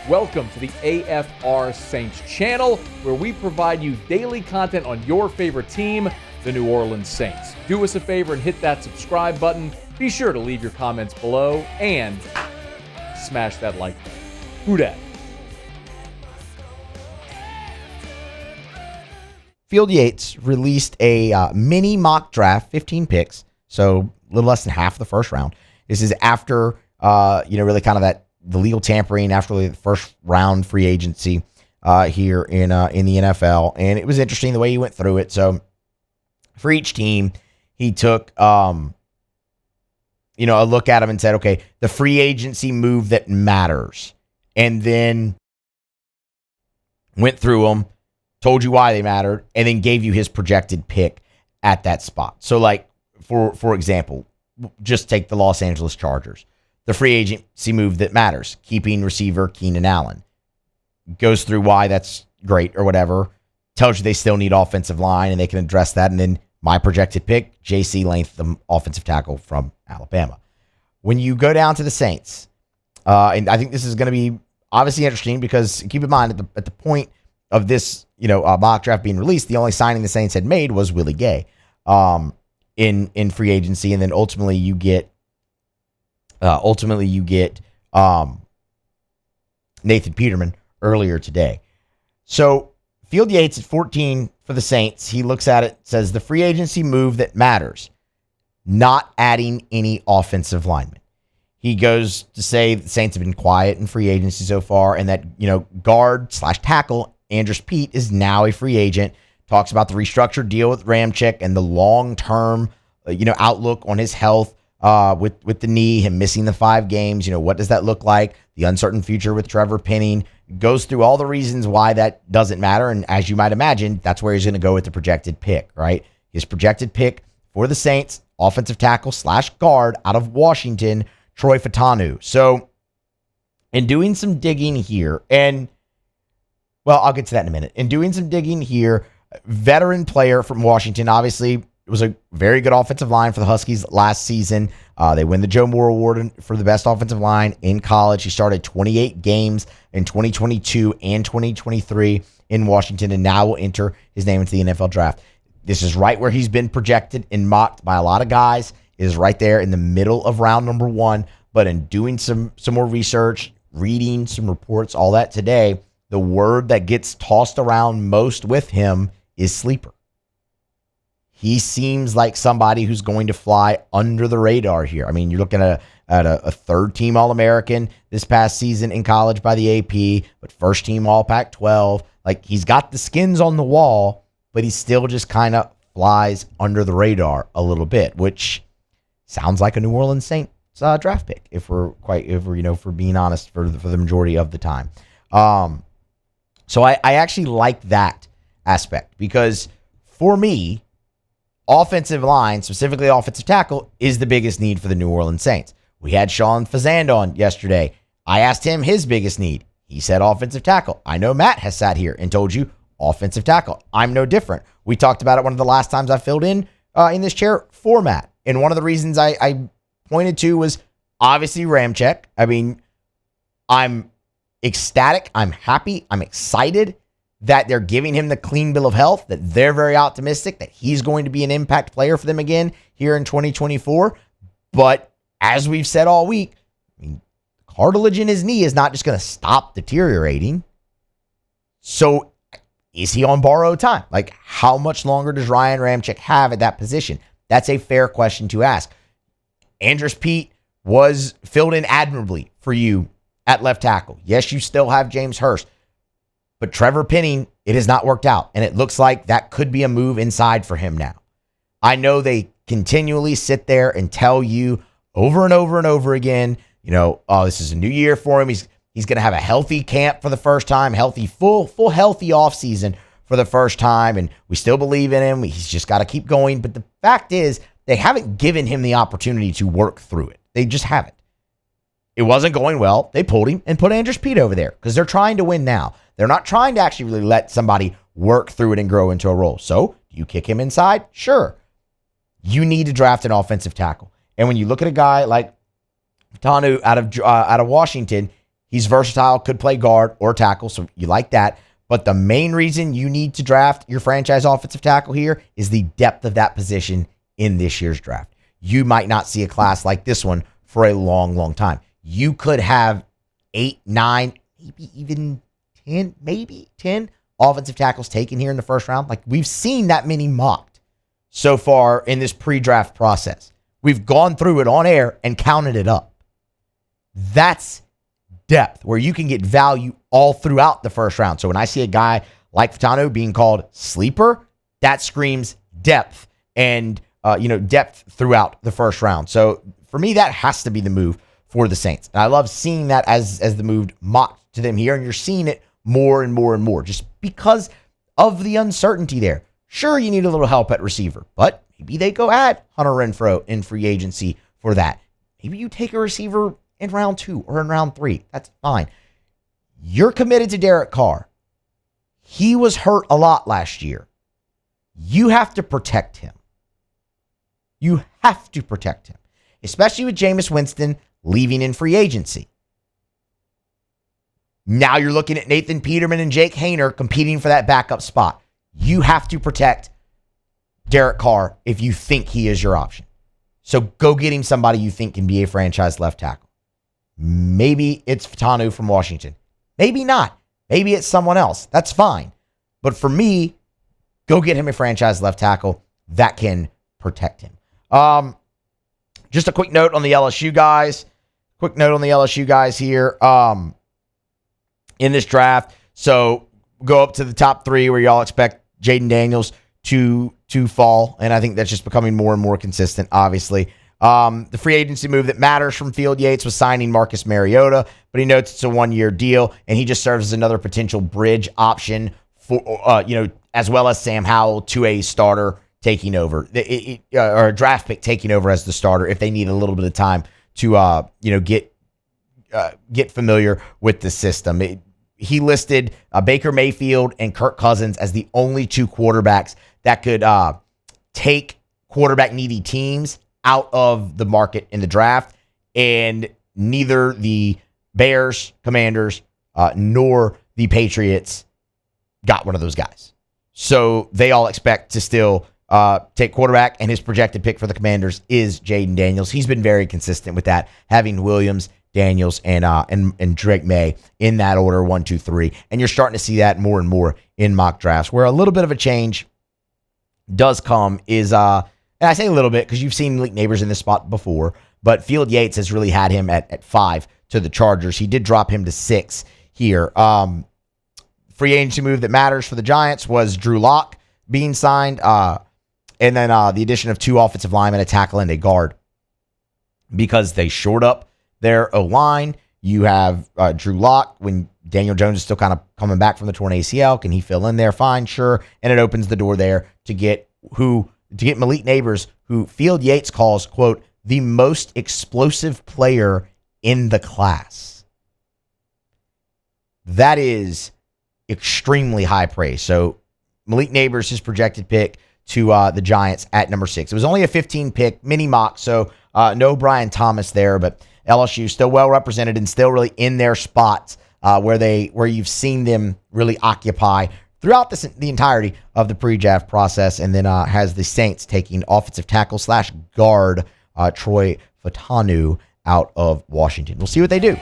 Welcome to the AFR Saints channel, where we provide you daily content on your favorite team, the New Orleans Saints. Do us a favor and hit that subscribe button. Be sure to leave your comments below and smash that like button. Who dat? Field Yates released a mini mock draft, 15 picks, so a little less than half the first round. This is after, really kind of the legal tampering after the first round free agency here in the NFL. And it was interesting the way he went through it. So for each team, he took, a look at them and said, okay, the free agency move that matters. And then went through them, told you why they mattered, and then gave you his projected pick at that spot. So like, for example, just take the Los Angeles Chargers. The free agency move that matters, keeping receiver Keenan Allen. Goes through why that's great or whatever. Tells you they still need offensive line and they can address that. And then my projected pick, J.C. Latham, offensive tackle from Alabama. When you go down to the Saints, and I think this is going to be obviously interesting because keep in mind at the point of this, mock draft being released, the only signing the Saints had made was Willie Gay in free agency, and then ultimately you get Nathan Peterman earlier today. So Field Yates at 14 for the Saints. He looks at it, says the free agency move that matters, not adding any offensive linemen. He goes to say the Saints have been quiet in free agency so far, and that guard/tackle Andrus Peat is now a free agent. Talks about the restructured deal with Ramczyk and the long-term outlook on his health. With the knee, him missing the 5 games, what does that look like? The uncertain future with Trevor Penning. Goes through all the reasons why that doesn't matter. And as you might imagine, that's where he's going to go with the projected pick, right? His projected pick for the Saints, offensive tackle/guard out of Washington, Troy Fautanu. So in doing some digging here, I'll get to that in a minute. In doing some digging here, veteran player from Washington, obviously, it was a very good offensive line for the Huskies last season. They win the Joe Moore Award for the best offensive line in college. He started 28 games in 2022 and 2023 in Washington, and now will enter his name into the NFL draft. This is right where he's been projected and mocked by a lot of guys. It is right there in the middle of round number 1. But in doing some more research, reading some reports, all that today, the word that gets tossed around most with him is sleeper. He seems like somebody who's going to fly under the radar here. I mean, you're looking at a third-team All-American this past season in college by the AP, but first-team All-Pac-12. Like, he's got the skins on the wall, but he still just kind of flies under the radar a little bit, which sounds like a New Orleans Saints draft pick, if we're being honest, for the majority of the time. So I actually like that aspect because for me, offensive line, specifically offensive tackle, is the biggest need for the New Orleans Saints. We had Sean Fazand on yesterday. I asked him his biggest need. He said offensive tackle. I know Matt has sat here and told you offensive tackle. I'm no different. We talked about it one of the last times I filled in this chair for Matt. And one of the reasons I pointed to was obviously Ramczyk. I mean, I'm ecstatic. I'm happy. I'm excited that they're giving him the clean bill of health, that they're very optimistic that he's going to be an impact player for them again here in 2024. But as we've said all week, cartilage in his knee is not just going to stop deteriorating. So is he on borrowed time? Like, how much longer does Ryan Ramczyk have at that position? That's a fair question to ask. Andrus Peat was filled in admirably for you at left tackle. Yes, you still have James Hurst. But Trevor Penning, it has not worked out. And it looks like that could be a move inside for him now. I know they continually sit there and tell you over and over and over again, this is a new year for him. He's going to have a healthy camp for the first time, full healthy offseason for the first time. And we still believe in him. He's just got to keep going. But the fact is, they haven't given him the opportunity to work through it. They just haven't. It wasn't going well. They pulled him and put Andrus Peat over there because they're trying to win now. They're not trying to actually really let somebody work through it and grow into a role. So, do you kick him inside? Sure. You need to draft an offensive tackle. And when you look at a guy like Fautanu out of Washington, He's versatile, could play guard or tackle, so you like that. But the main reason you need to draft your franchise offensive tackle here is the depth of that position in this year's draft. You might not see a class like this one for a long, long time. You could have 8, 9, maybe even 10 offensive tackles taken here in the first round. Like, we've seen that many mocked so far in this pre-draft process. We've gone through it on air and counted it up. That's depth, where you can get value all throughout the first round. So when I see a guy like Fatanu being called sleeper, that screams depth and depth throughout the first round. So for me, that has to be the move for the Saints. And I love seeing that as the move mocked to them here, and you're seeing it more and more and more just because of the uncertainty there. Sure, you need a little help at receiver, but maybe they go add Hunter Renfrow in free agency for that. Maybe you take a receiver in round 2 or in round 3. That's fine. You're committed to Derek Carr. He was hurt a lot last year. You have to protect him. You have to protect him, especially with Jameis Winston leaving in free agency. Now you're looking at Nathan Peterman and Jake Haener competing for that backup spot. You have to protect Derek Carr if you think he is your option. So go get him somebody you think can be a franchise left tackle. Maybe it's Fatanu from Washington. Maybe not. Maybe it's someone else. That's fine. But for me, go get him a franchise left tackle that can protect him. Just a quick note on the LSU guys. Here in this draft. So go up to the top 3 where y'all expect Jaden Daniels to fall. And I think that's just becoming more and more consistent, obviously. The free agency move that matters from Field Yates was signing Marcus Mariota, but he notes it's a 1-year deal, and he just serves as another potential bridge option for, as well as Sam Howell to a starter taking over, or a draft pick taking over as the starter if they need a little bit of time to, get familiar with the system. He listed Baker Mayfield and Kirk Cousins as the only 2 quarterbacks that could take quarterback-needy teams out of the market in the draft, and neither the Bears, Commanders, nor the Patriots got one of those guys. So they all expect to still take quarterback, and his projected pick for the Commanders is Jaden Daniels. He's been very consistent with that, having Williams, Daniels, and Drake May in that order, 1, 2, 3. And you're starting to see that more and more in mock drafts, where a little bit of a change does come is, and I say a little bit because you've seen Malik Neighbors in this spot before, but Field Yates has really had him at 5 to the Chargers. He did drop him to 6 here. Free agency move that matters for the Giants was Drew Lock being signed, and then the addition of 2 offensive linemen, a tackle and a guard, because they shored up their O-line. You have Drew Lock when Daniel Jones is still kind of coming back from the torn ACL. Can he fill in there? Fine, sure. And it opens the door there to get Malik Neighbors, who Field Yates calls, quote, the most explosive player in the class. That is extremely high praise. So Malik Neighbors, his projected pick to the Giants at number 6. It was only a 15-pick mini mock, so no Brian Thomas there, but LSU still well represented and still really in their spots where you've seen them really occupy throughout the entirety of the pre-draft process, and then has the Saints taking offensive tackle / guard Troy Fatanu out of Washington. We'll see what they do.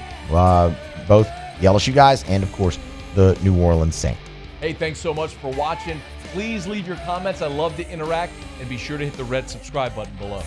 Both the LSU guys and, of course, the New Orleans Saints. Hey, thanks so much for watching. Please leave your comments. I love to interact, and be sure to hit the red subscribe button below.